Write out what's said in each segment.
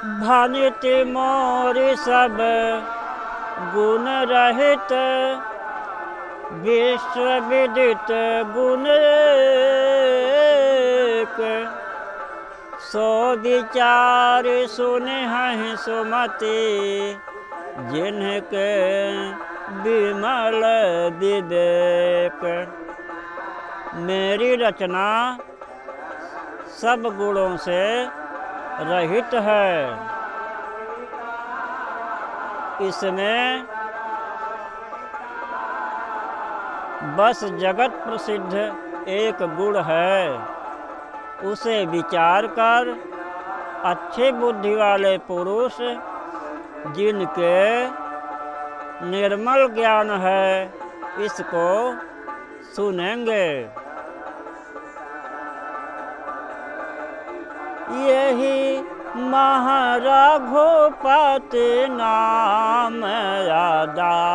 भानित मोर सब गुण रहित, विश्व विदित गुण एक। सो विचार सुनहि सुमति, जिनके विमल विवेक। मेरी रचना सब गुणों से रहित है। इसमें बस जगत प्रसिद्ध एक गुण है। उसे विचार कर अच्छी बुद्धि वाले पुरुष, जिनके निर्मल ज्ञान है, इसको सुनेंगे। यही महारघुपति नाम आधारा,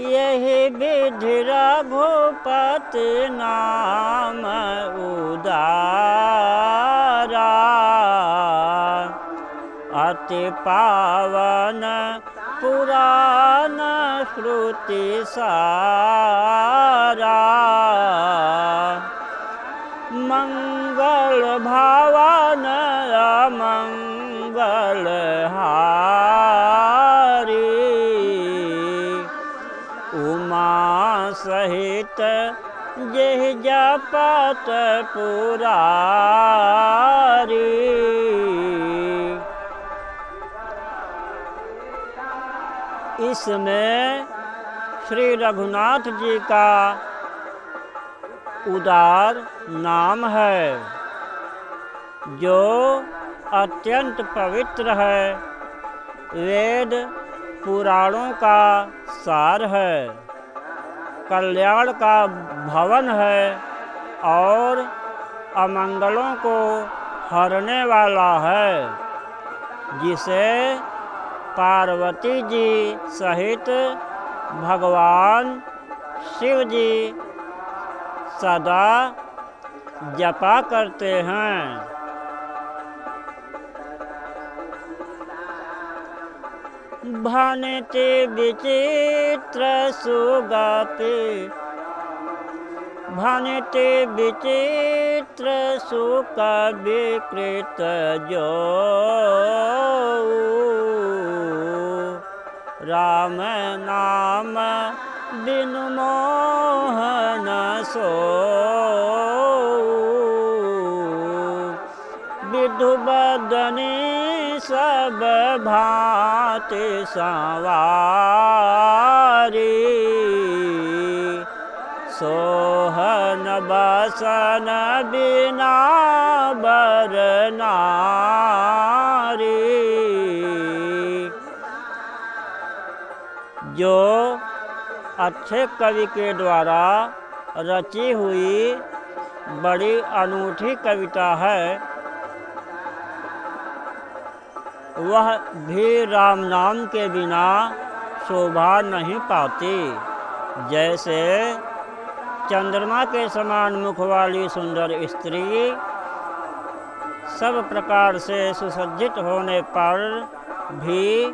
यही विधि रघुपति नाम उदारा। अति पावन पुराण श्रुति सारा, मंगल भावन अमंगल हारी। उमा सहित जेह जपत पुरारी। इसमें श्री रघुनाथ जी का उदार नाम है, जो अत्यंत पवित्र है, वेद पुराणों का सार है, कल्याण का भवन है और अमंगलों को हरने वाला है, जिसे पार्वती जी सहित भगवान शिव जी सदा जपा करते हैं। भानिति विचित्र सुगति, भानिति विचित्र सुख विकृत जो। राम नाम बिनु मोहन सो, विधु बदनी सब भांति संवारी। सोहन बसन बिना बर नारी। जो अच्छे कवि के द्वारा रची हुई बड़ी अनूठी कविता है, वह भी राम नाम के बिना शोभा नहीं पाती। जैसे चंद्रमा के समान मुख वाली सुंदर स्त्री सब प्रकार से सुसज्जित होने पर भी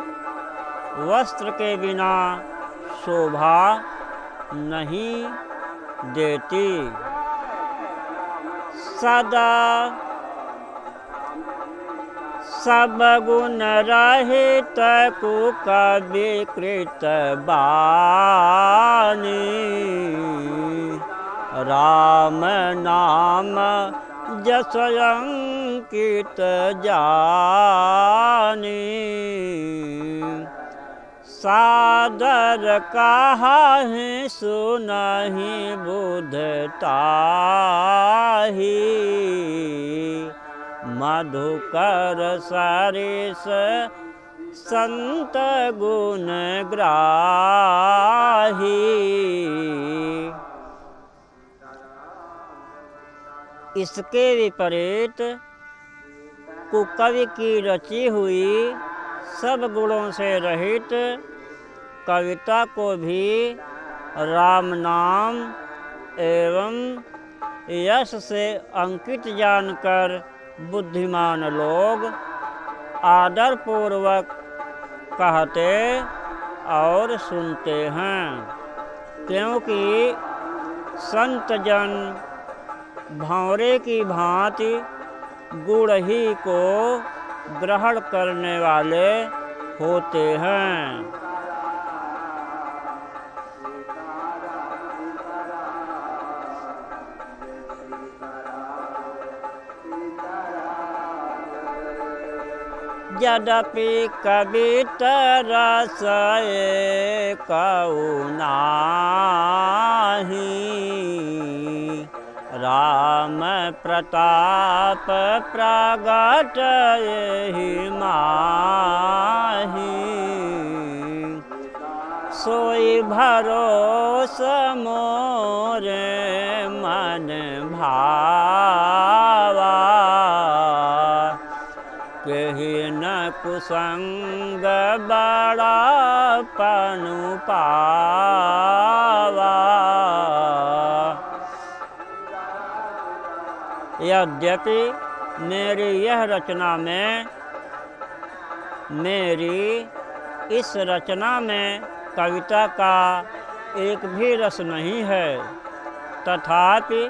वस्त्र के बिना शोभा नहीं देती। सदा सब गुण रहित कुक विकृत बानी। राम नाम जस अंकित जानी। सादर काहि सुनहि बुधताहि। मधुकर सरिस संत गुण ग्राही। इसके विपरीत कुकवि की रची हुई सब गुणों से रहित कविता को भी राम नाम एवं यश से अंकित जानकर बुद्धिमान लोग आदर पूर्वक कहते और सुनते हैं, क्योंकि संत जन भंवरे की भांति गुड़ ही को ग्रहण करने वाले होते हैं। यद्यपि कवितर रस एकौ नाहि, राम प्रताप प्रगट एहि माहि, सोई भरोस मोरे मन भावा, केहि न कुसंग बड़ा पनु पावा। यद्यपि मेरी यह रचना में, मेरी इस रचना में कविता का एक भी रस नहीं है, तथापि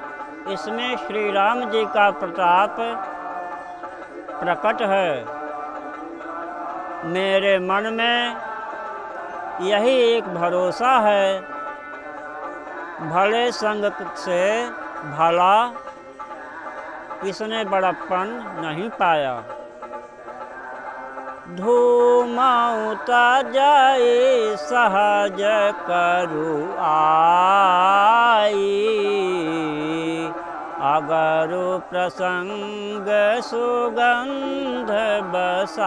इसमें श्री राम जी का प्रताप प्रकट है। मेरे मन में यही एक भरोसा है, भले संग से भला किसने बड़प्पन नहीं पाया। धूमौता जाए सहज करु आई, अगरु प्रसंग सुगंध बसाई,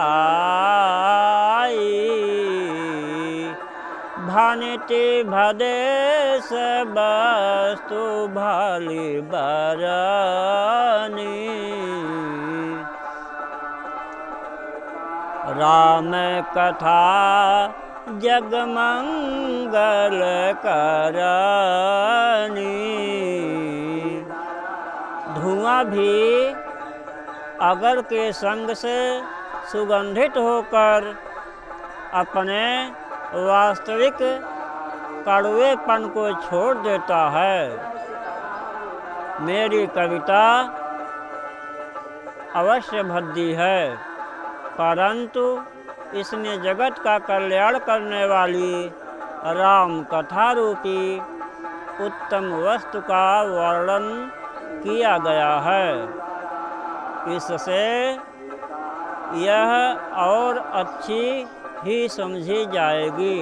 भानिति भदेश वस्तु भली बरनी, राम कथा जगमंगल करनी। धुआं भी अगर के संग से सुगंधित होकर अपने वास्तविक कड़वेपन को छोड़ देता है। मेरी कविता अवश्य भद्दी है, परंतु इसमें जगत का कल्याण करने वाली राम कथा रूपी उत्तम वस्तु का वर्णन किया गया है। इससे यह और अच्छी ही समझी जाएगी।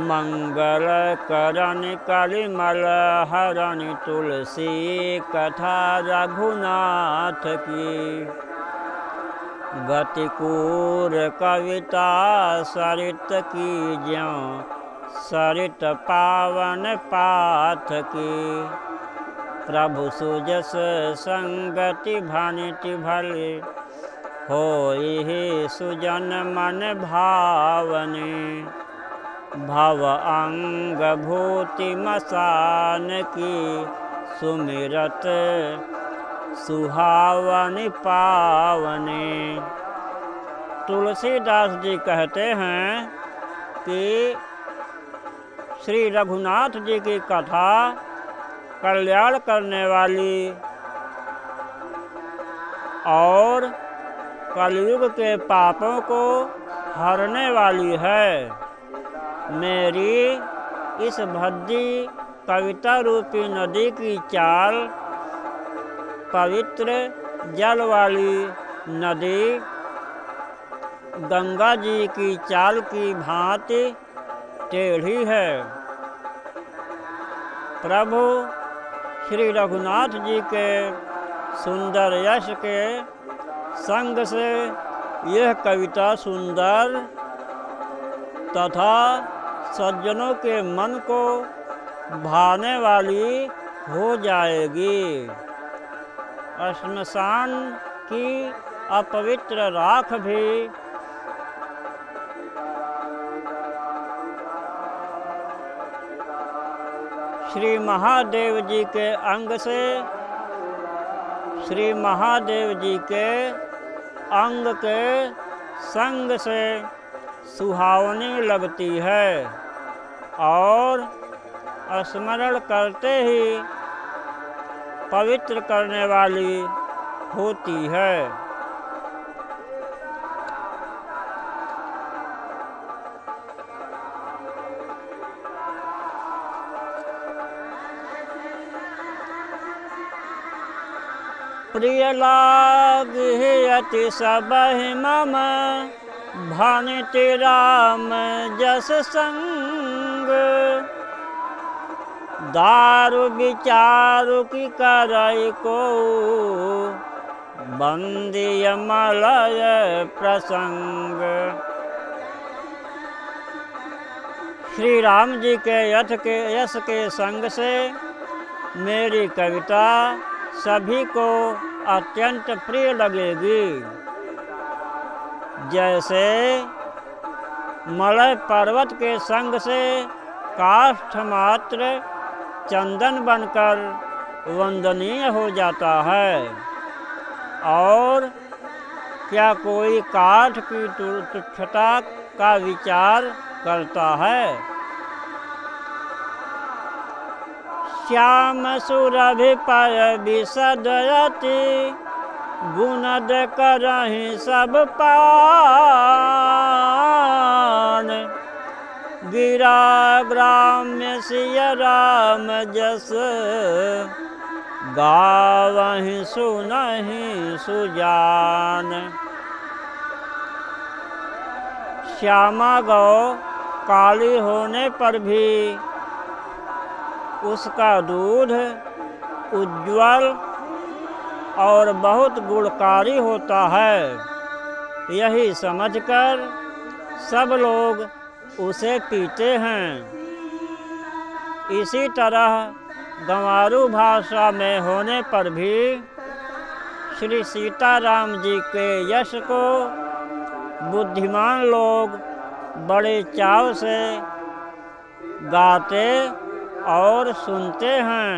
मंगल करन कलिमल हरण तुलसी कथा रघुनाथ की, गतिकूर कविता सरित की ज्यों सरित पावन पाथ की, प्रभु सुजस संगति भानिति भले होई सुजन मन भावने, भव अंग भूति मसान की सुमिरत सुहावनी पावने। तुलसीदास जी कहते हैं कि श्री रघुनाथ जी की कथा कल्याण करने वाली और कलयुग के पापों को हरने वाली है। मेरी इस भद्दी कविता रूपी नदी की चाल पवित्र जल वाली नदी गंगा जी की चाल की भांति टेढ़ी है। प्रभु श्री रघुनाथ जी के सुंदर यश के संग से यह कविता सुंदर तथा सज्जनों के मन को भाने वाली हो जाएगी। श्मशान की अपवित्र राख भी श्री महादेव जी के अंग से, श्री महादेव जी के अंग के संग से सुहावनी लगती है और स्मरण करते ही पवित्र करने वाली होती है। प्रिय लागे अति सबहि मम, भानिति राम जस संग। दारु विचारु की करई को, बंदिय मलय प्रसंग। श्री राम जी के यश के संग से मेरी कविता सभी को अत्यंत प्रिय लगेगी। जैसे मलय पर्वत के संग से काष्ठ मात्र चंदन बनकर वंदनीय हो जाता है, और क्या कोई काठ की तुच्छता का विचार करता है। श्याम सुरभि पय विसदयति, गुणद करहि सब पान। गिरा ग्राम्य सिय राम जस, गावहि सुनहि सुजान। श्यामा गौ काली होने पर भी उसका दूध उज्ज्वल और बहुत गुणकारी होता है, यही समझकर सब लोग उसे पीते हैं। इसी तरह गंवारू भाषा में होने पर भी श्री सीताराम जी के यश को बुद्धिमान लोग बड़े चाव से गाते और सुनते हैं।